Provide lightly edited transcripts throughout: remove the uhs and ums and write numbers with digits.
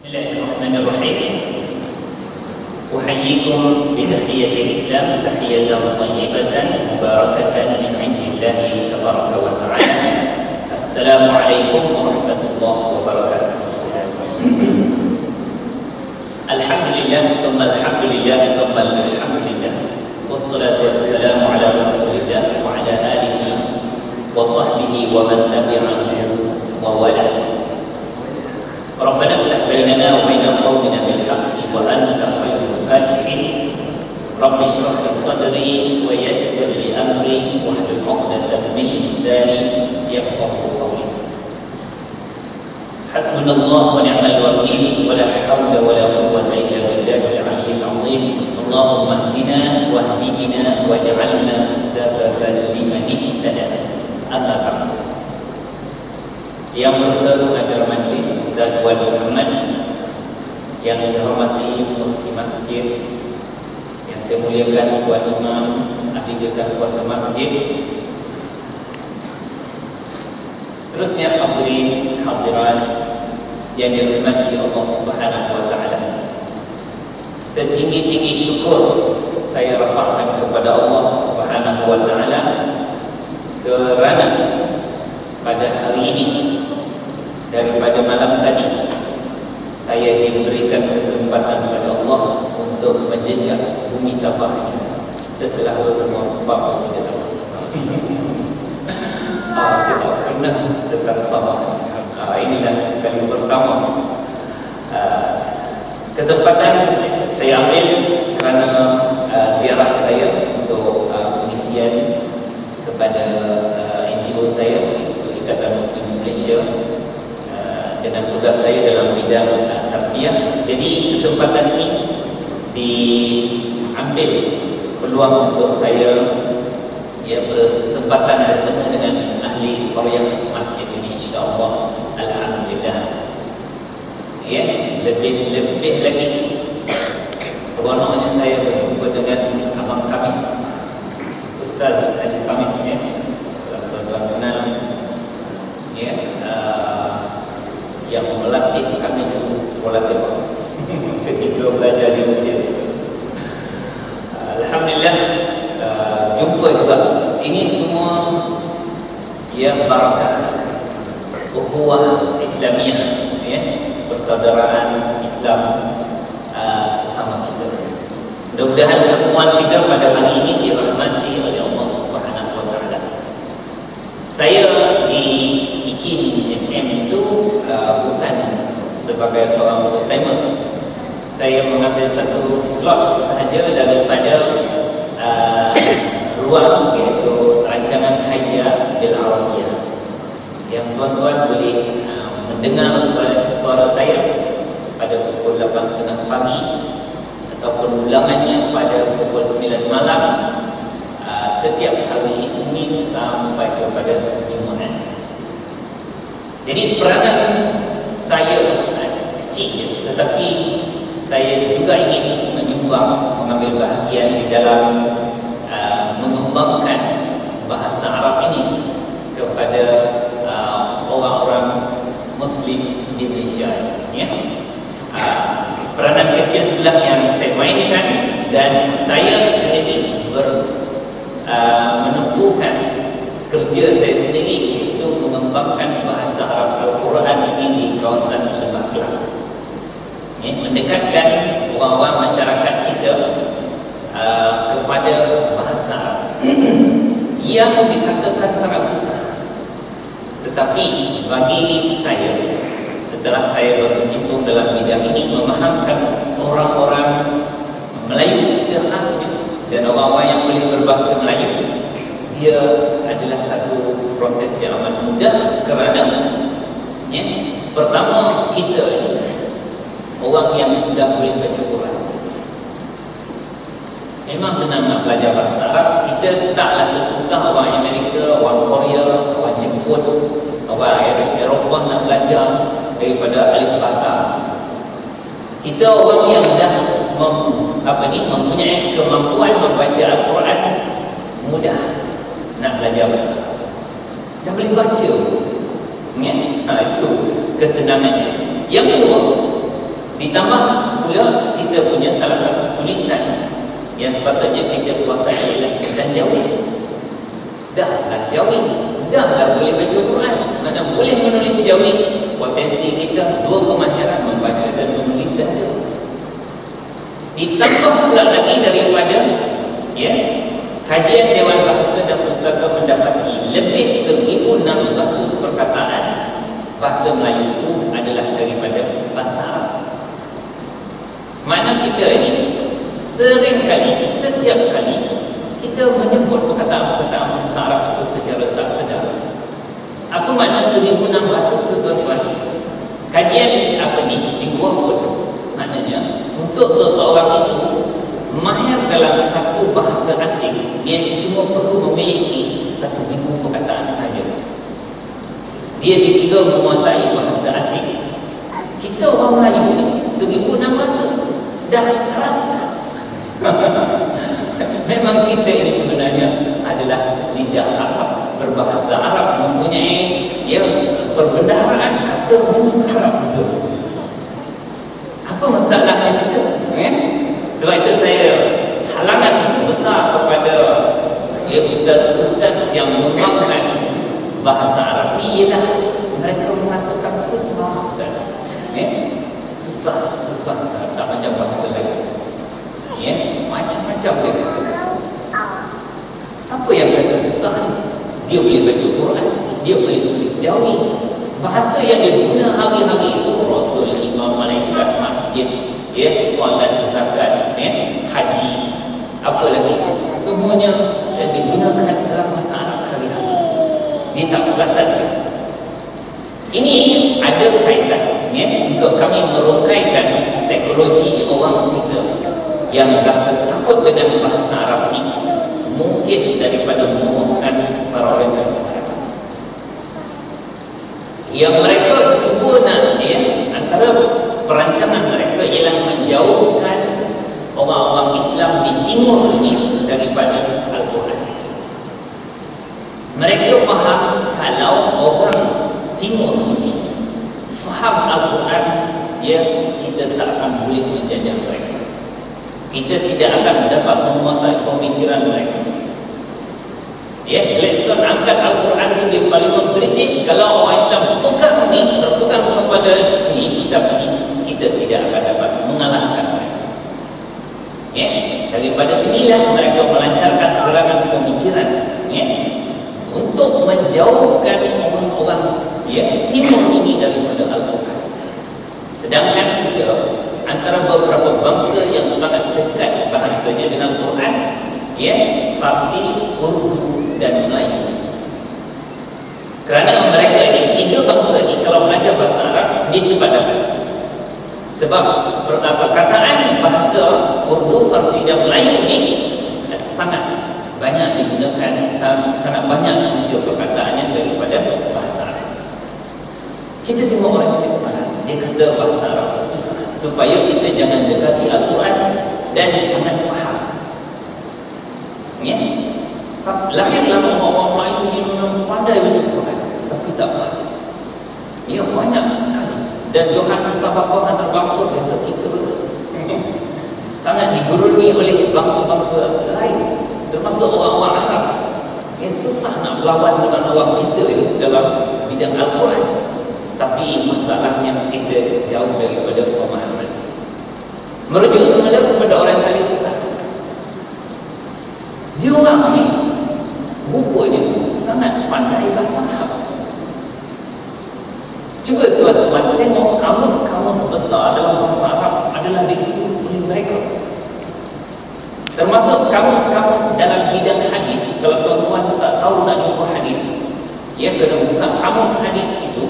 Bismillahirrahmanirrahim. Uhayyikum bitahiyyati Islam tahiyyatan thayyibatan mubarakatan min 'indillahi tabaraka wa ta'ala. Assalamualaikum warahmatullahi wabarakatuh. Alhamdulillah summa alhamdulillah summa alhamdulillah. Wassalatu wassalamu ala Rasulillah wa ala alihi wa sahbihi wa man tabi'ahu wa wala. ربنا افتح بيننا وبين قومنا بالحق وأنت خير الفاتحين رب اشرح لي صدري ويسر لي أمري واحلل عقدة من لساني يفقهوا قولي حسبنا الله ونعم الوكيل ولا حول ولا قوة إلا بالله العلي العظيم اللهم اهدنا واهد بنا واجعلنا سببا لمن اهتدى أما بعد. Yang berseru acara majlis Ustaz Wan Muhammad, yang saya hormati pengurusi masjid, yang saya muliakan Tuan Imam, ahli jaga kuasa masjid, seterusnya hadirin hadirat yang dirahmati Allah Subhanahu wa taala. Setinggi-tinggi syukur saya rafa'kan kepada Allah Subhanahu wa taala kerana pada hari ini daripada malam tadi saya diberikan kesempatan oleh Allah untuk menjejak bumi Sabah setelah berumur 43 tahun. Kita pernah dekat Sabah. Inilah kali pertama. Kesempatan saya ambil kerana ziarah saya untuk pengisian kepada NGO saya, Ikatan Muslim Malaysia, dengan tugas saya dalam bidang tarbiyah. Jadi kesempatan ini diambil peluang untuk saya berkesempatan bertemu dengan ahli qaryah masjid ini, insya-Allah. Alhamdulillah. Ya, lebih lagi seronoknya saya berjumpa dengan Abang Kamis, Ustaz Haji Kamis, ya. Tuan-tuan kenal, ya, yang melatih kami dulu bola sepak ketika belajar di Mesir. Alhamdulillah, jumpa juga. Ini semua ya barakah ukhuwah Islamiyah, ya, persaudaraan Islam sesama kita. Mudah-mudahan pertemuan kita pada hari ini dirahmati oleh Allah Subhanahu wa taala. Saya di IKIN FM itu bukan sebagai seorang pertama. Saya mengambil satu slot sahaja daripada ruang, iaitu rancangan Hayya bil Arabiyah, yang tuan-tuan boleh mendengar suara saya pada pukul 8.30 pagi ataupun ulangannya pada pukul 9 malam setiap hari Isnin sampai kepada Jumaat. Jadi peranan saya kecil, tetapi saya juga ingin menyumbang, mengambil bahagian di dalam mengembangkan bahasa Arab ini kepada orang-orang Muslim di Malaysia, ya. Peranan kecil itulah yang saya mainkan, dan saya sendiri menempuhkan kerja saya sendiri, iaitu mengembangkan bahasa Arab Al-Quran ini di kawasan Lembah Kelang, ya, mendekatkan orang-orang masyarakat kita kepada bahasa Arab yang dikatakan sangat susah. Tetapi bagi saya, setelah saya berkecimpung dalam bidang ini, memahamkan orang-orang Melayu kita khasnya dan orang-orang yang boleh berbahasa Melayu, dia adalah satu proses yang amat mudah. Kerana, ya, pertama, kita orang yang sudah boleh baca Quran. Memang senang nak belajar bahasa Arab. Kita taklah sesusah orang Amerika, orang Korea, orang Jepun, orang Eropah nak belajar daripada alif bata. Kita orang yang dah mempunyai kemampuan membaca Al-Quran, mudah nak belajar bahasa Arab. Dah boleh baca, ya? Itu kesenangannya. Yang kedua, Ditambah pula kita punya salah satu tulisan yang sepatutnya kita kuasai ialah tulisan Jawi. Dahlah Jawi, dahlah boleh baca Quran, mana boleh menulis Jawi, potensi kita dua kemahiran membaca dan menulis dah ada. Ditambah pula lagi daripada kajian Dewan Bahasa dan Pustaka mendapati lebih 1,600 perkataan bahasa Melayu itu adalah daripada bahasa Arab. Mana kita ini sering kali, setiap kali kita menyebut perkataan-perkataan bahasa Arab itu secara tak sedar. Apa makna 1,600 tu tuan-tuan? Kajian apa ni? Lingua-food. Maknanya untuk seseorang itu mahir dalam satu bahasa asing, dia cuma perlu memiliki 1,000 perkataan sahaja. Dia dikira menguasai bahasa asing. Kita orang Melayu ni 1,600 dah Arab. Memang kita ini sebenarnya adalah lidah Arab, berbahasa Arab, mempunyai perbendaharaan kata Arab betul. Apa masalahnya kita? Sebab itu saya halangan besar kepada ustaz-ustaz yang mengembangkan bahasa Arab ni ialah mereka mengatakan susah sekali. Susah tak macam bahasa lain. Macam-macam dia kata. Siapa yang kata susah? Dia boleh baca Quran, dia boleh tulis Jawi. Bahasa yang dia guna hari-hari itu Rasul, imam, malaikat, masjid, solat, zakat, haji, apa lagi, semuanya digunakan dalam bahasa Arab hari-hari. Dia tak perasan. Ini ada kaitan untuk kami merungkaikan psikologi orang kita yang rasa takut dengan bahasa Arab ini, mungkin daripada memohonkan para orientalis yang mereka cuba nak antara perancangan mereka ialah menjauhkan orang-orang Islam di timur ini daripada Al-Quran. Mereka faham kalau orang timur ini faham Al-Quran, kita tak akan boleh menjajah mereka. Kita tidak akan dapat menguasai pemikiran mereka. Gladstone angkat Al-Quran itu di Parlimen British. Kalau orang Islam berpegang kepada kitab ini, kita tidak akan dapat mengalahkan mereka. Daripada sinilah mereka melancarkan serangan pemikiran untuk menjauhkan orang-orang timur ini daripada Al-Quran. Sedangkan kita antara beberapa bangsa yang sangat dekat bahasanya dengan Quran, Farsi, Urdu dan Melayu. Kerana mereka ini, tiga bangsa ini kalau belajar bahasa Arab, dia cepat dapat. Sebab perkataan bahasa Urdu, Farsi dan Melayu ini sangat banyak digunakan, sangat banyak muncul perkataannya daripada bahasa Arab. Kita tengok orang kita sekarang, dia kata bahasa Arab susah, supaya kita jangan dekati Al-Quran dan jangan faham. Lahirlah orang-orang Melayu yang pandai baca Quran, tapi tak faham. Banyak sekali. Dan Johan Musabaqah antarabangsa biasa kita sangat diguruni oleh bangsa-bangsa lain, termasuk orang-orang Arab. Susah nak berlawan dengan orang kita dalam bidang Al-Quran. Tapi masalahnya kita jauh daripada pemahaman. Merujuk semula kepada orientalis sekarang, dia orang ni rupanya sangat pandai bahasa Arab. Cuba tuan-tuan tengok kamus-kamus besar dalam bahasa Arab adalah ditulis oleh mereka. Termasuk kamus-kamus dalam bidang hadis. Kalau tuan-tuan tak tahu nak jumpa hadis, kena buka kamus hadis itu.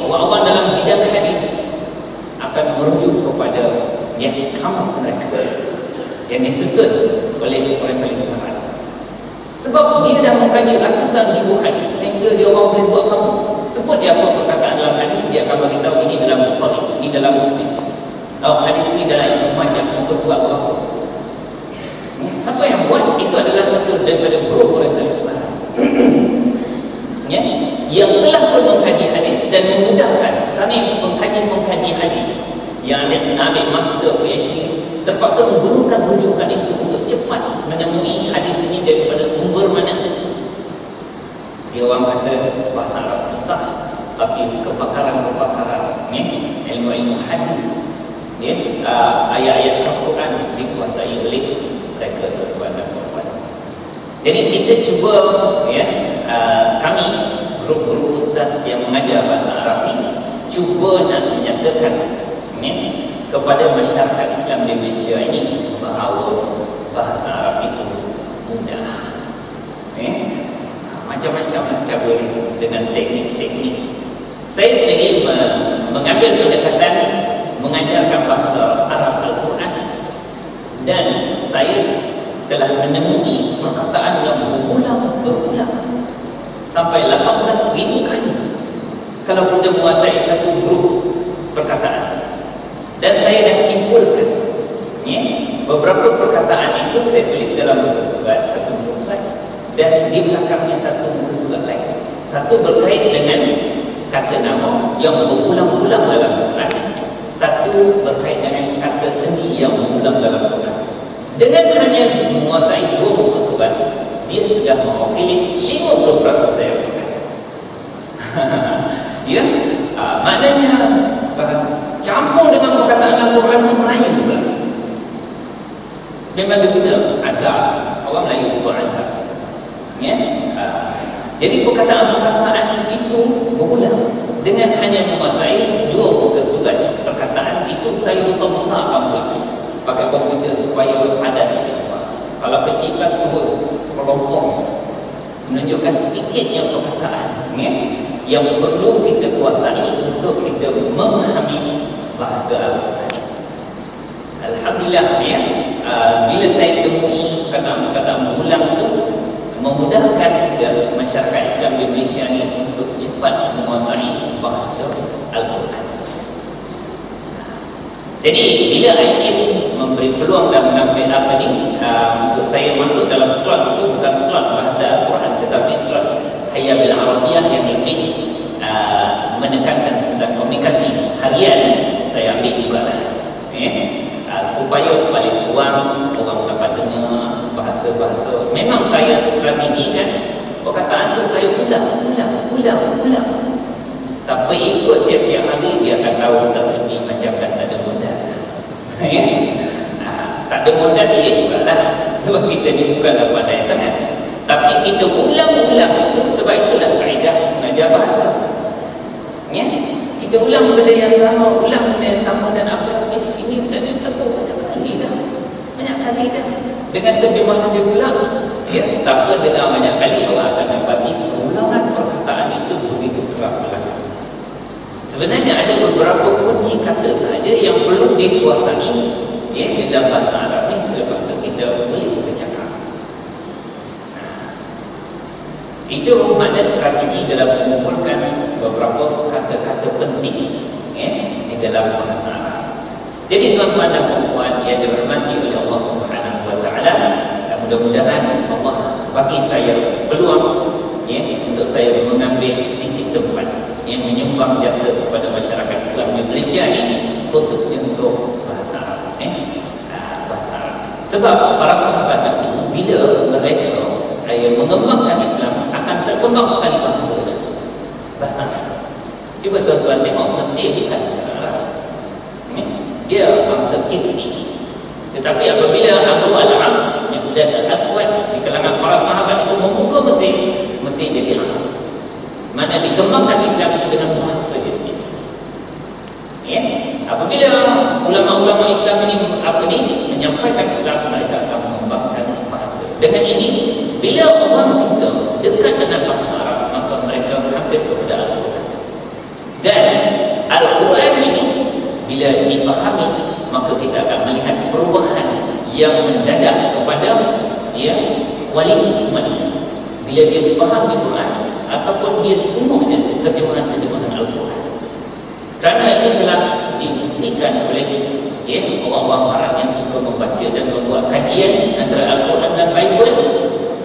Orang-orang dalam bidang hadis akan merujuk kepada kamus mereka yang disusun oleh orientalis sekarang. Sebab dia dah mengkaji ratusan ribu hadis sehingga dia orang boleh buat kamus. Sebut dia apa perkataan dalam hadis, dia akan beritahu ini dalam Bukhari, ini dalam Muslim, hadis ini dalam Ibnu Majah, muka surat berapa. Siapa yang buat? Itu adalah satu daripada grup orientalis sekarang yang telah pun mengkaji hadis dan memudahkan. Sekarang ini pengkaji pengkaji hadis yang ambil master PhD terpaksa menggunakan rujukan itu untuk cepat menemui hadis ini daripada sumber mana. Dia orang kata bahasa Arab susah, tapi kepakaran ilmu-ilmu hadis, ayat-ayat Al-Quran dikuasai oleh mereka tuan-tuan dan puan. Jadi kita cuba kami grup-grup ustaz yang mengajar bahasa Arab ni cuba nak menyatakan kepada masyarakat Islam di Malaysia ini bahawa bahasa Arab itu mudah. Macam-macam cara dengan teknik-teknik. Saya sendiri mengambil pendekatan mengajarkan bahasa Arab Al-Quran, dan saya telah menemui perkataan yang berulang sampai 18,000 kali kalau kita menguasai satu grup perkataan. Dan saya dah simpulkan beberapa perkataan itu saya tulis dalam muka surat, satu muka surat, dan di belakangnya satu muka surat lain. Satu berkait dengan kata nama yang berulang-ulang dalam Quran, satu berkait dengan kata sendi yang berulang dalam Quran. Dengan hanya menguasai dua muka surat, dia sudah mewakili 50% saya Quran. Maknanya campur dengan perkataan Al-Quran itu Melayu pula. Memang dia guna azab. Orang Melayu sebut azab. Jadi perkataan-perkataan itu berulang. Dengan hanya menguasai dua muka surat perkataan itu, saya besar-besar pakai komputer supaya padat sikit. Kalau kecil kan turut kelompok menunjukkan sikitnya perkataan yang perlu kita kuasai untuk kita memahami bahasa Al-Quran. Alhamdulillah bila saya temui perkataan berulang itu memudahkan kita masyarakat Islam di Malaysia ni untuk cepat menguasai bahasa Al-Quran. Jadi bila IKIM memberi peluang dan mengambil untuk saya masuk dalam slot itu, bukan slot bahasa Al-Quran tetapi slot Hayya bil Arabiyah yang lebih menekankan tentang komunikasi harian, saya ambil juga lah supaya paling kurang orang dapat dengar bahasa-bahasa. Memang saya strategikan perkataan tu saya ulang sampai ikut tiap-tiap hari dia akan tahu seperti macam kata ada modal. Tak ada modal dia juga lah, sebab kita ni bukanlah pandai sangat, tapi kita ulang-ulang itu. Sebab itulah kaedah mengajar bahasa. Kita ulang benda yang sama, dan apa ini saya sebut banyak kali dah. Dengan terjemahan dia pula, siapa dengar banyak kali orang akan dapati ulangan perkataan itu begitu kerap berlaku. Sebenarnya ada beberapa kunci kata sahaja yang perlu dikuasai di dalam bahasa Arab ni, selepas itu kita boleh bercakap. Itu makna strategi dalam mengumpulkan beberapa kata-kata penting di dalam bahasa Arab. Jadi tuan-tuan dan puan yang dirahmati oleh Allah Subhanahu wa taala, mudah-mudahan Allah bagi saya peluang untuk saya mengambil sedikit tempat yang menyumbang jasa kepada masyarakat Islam di Malaysia ini, khususnya untuk bahasa Arab. Bahasa Arab. Sebab para sahabat itu bila mereka mengembangkan Islam akan terkembang sekali bahasa Arab. Cuba tuan-tuan tengok Mesir bukan Arab. Dia bangsa Kipti. Tetapi apabila Abu Al-As dan Al-Aswad di kalangan para sahabat itu membuka Mesir jadi Arab. Mana dikembangkan Islam itu dengan bahasa dia sendiri. Apabila ulama-ulama Islam ini menyampaikan Islam, mereka akan mengembangkan bahasa. Dengan ini, bila orang kita dekat dengan bahasa Arab, maka mereka hampir kepada Al-Quran. Dan Al-Quran ini bila difahami, maka kita akan melihat perubahan yang mendadak kepada kualiti manusia. Bila dia difahami Quran ataupun dia tengok terjemahan Al-Quran. Kerana ini telah dibuktikan oleh orang-orang Arab yang suka membaca dan membuat kajian antara Al-Quran dan Bible.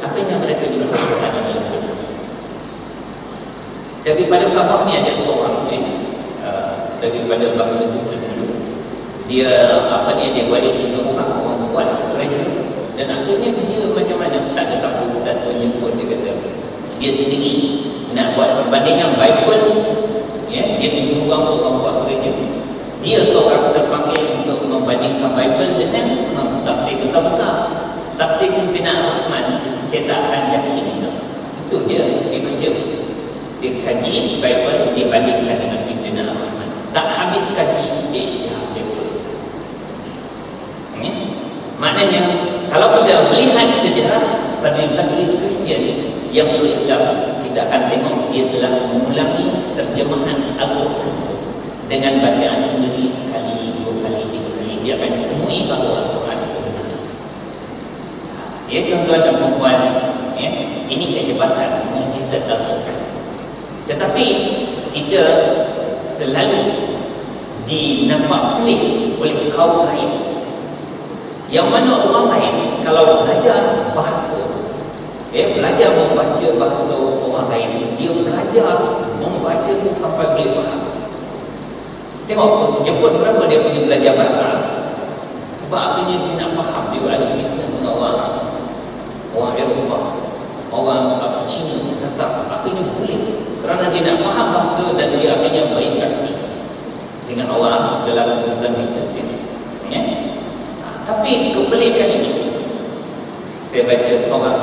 Akhirnya mereka juga Al-Quran dan Al-Quran. Jadi pada Sabah ni ada seorang daripada bangsa Musa dulu. Dia dia balik kena orang kuat raja, dan akhirnya dia macam mana tak ada siapa ustaz menyebut. Dia kata dia sendiri nak buat perbandingan Bible, dia tunjuk orang buat raja. Dia seorang terpanggil untuk membandingkan Bible dengan tafsir besar-besar, tafsir pimpinan Rahman, cetakan Yakin. Itu dia baca, dia kaji Bible dibandingkan dengan pimpinan Rahman. Tak habis kaji, dia isytihad, dia terus. Maknanya kalau kita melihat sejarah pada Kristian yang berislam, kita akan tengok dia telah mengulangi terjemahan Al-Quran dengan bacaan sendiri sekali, 2 kali, 3 kali. Dia akan temui bahawa Al-Quran itu benar. Tuan-tuan dan puan, ini kehebatan mukjizat Al-Quran. Tetapi kita selalu dinampak pelik oleh kaum lain, yang mana orang lain kalau belajar bahasa, belajar membaca bahasa orang lain, dia belajar membaca tu sampai boleh faham. Tengok jemput berapa dia pergi belajar bahasa, sebab akhirnya dia nak faham. Dia berada bisnes dengan orang Eropah, orang Cina datang, akhirnya boleh, kerana dia nak faham bahasa dan dia akhirnya berinteraksi dengan orang dalam urusan bisnes dia. Tapi kepelikan ini, saya baca seorang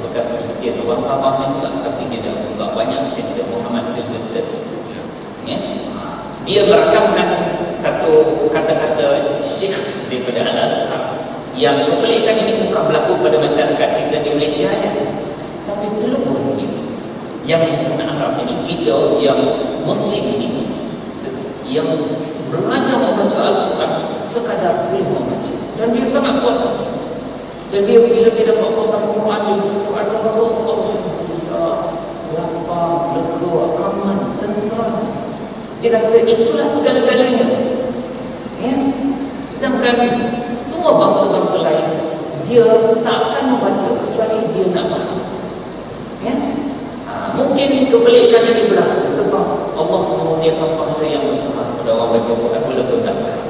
bekas Kristian, orang Sabah juga, tapi dia dah buat banyak center, Muhammad Sylvester. Dia merakamkan satu kata-kata Syekh daripada Al-Azhar, yang kepelikan ini bukan berlaku pada masyarakat kita di Malaysia saja, tapi seluruh dunia. Yang bukan Arab ini, kita yang Muslim ini, yang belajar membaca Al-Quran sekadar boleh membaca, dan dia sangat puas hati. Dan dia bila dia dapat khatam Quran, dia baca Quran, dia rasa alhamdulillah, lapang, lega, aman, tenteram. Dia kata itulah segala-galanya. Sedangkan semua bangsa-bangsa lain, dia tak akan membaca kecuali dia nak faham. Mungkin kebalikan ini berlaku sebab Allah memuliakan pahala yang besar pada orang baca Quran walaupun tak faham.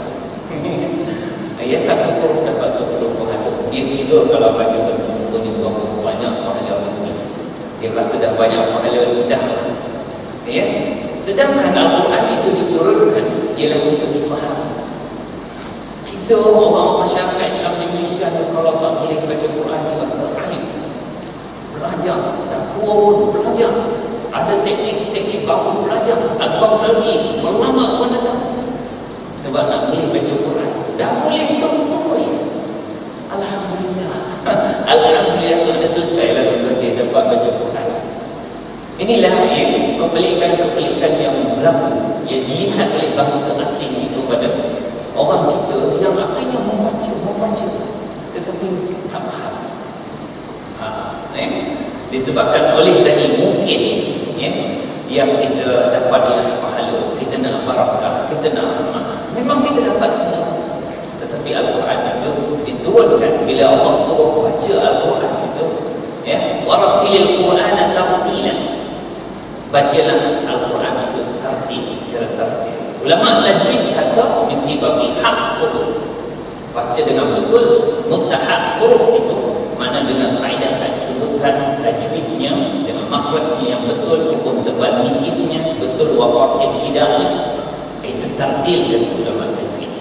Satu pun dapat 10 pahala. Dia kira kalau baca satu buku ni berapa banyak pahala ini. Dia rasa dah banyak pahala dah. Sedangkan Al-Quran itu diturunkan ialah untuk difahami. Kita orang masyarakat Islam di Malaysia, kalau tak boleh baca Quran, dia rasa aib. Belajar, dah tua pun belajar, ada teknik-teknik baru belajar, agak lagi berlama pun datang, sebab nak boleh baca Quran. Dah boleh terus. Alhamdulillah. Alhamdulillah dah selesai lah dia dapat baca Quran. Inilah kepelikan yang berlaku, yang dilihat oleh bangsa asing itu pada orang kita, yang akhirnya membaca tetapi tak faham. Disebabkan oleh tadi mungkin yang kita dapat pahala, kita nak barakah, kita nak memang kita dapat semua. Tetapi Al-Quran itu diturunkan bila Allah suruh baca Al-Quran itu, warattilil Qur'ana tartila, bacalah Al-Quran itu tartil, secara tartil. Ulama tajwid kata mesti bagi hak huruf, baca dengan betul, mustahak huruf itu, mana dengan kaedah disebutkan tajwidnya dengan makhrajnya yang betul, hukum tebal nipisnya betul, waqaf ibtida'nya, itu tartil dari ulama tajwid.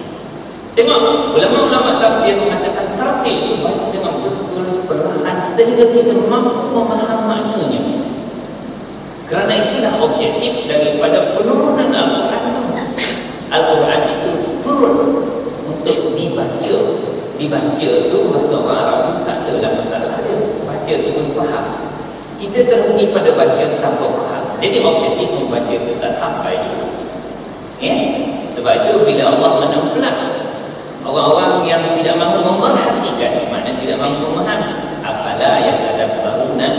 Tengok ulama-ulama tafsir mengatakan tartil itu baca dengan betul, perlahan, sehingga kita mampu memahami maknanya. Kerana itulah objektif daripada penurunan Al-Quran itu. Al-Quran itu turun untuk dibaca. Dibaca itu bahasa orang Arab tak adalah masalah dia. Baca itu pun faham. Kita terhenti pada baca tanpa faham. Jadi objektif membaca itu tak sampai. Sebab itu bila Allah menempelak orang-orang yang tidak mahu memerhatikan, maknanya tidak mahu memahami, afala yatadabbaruna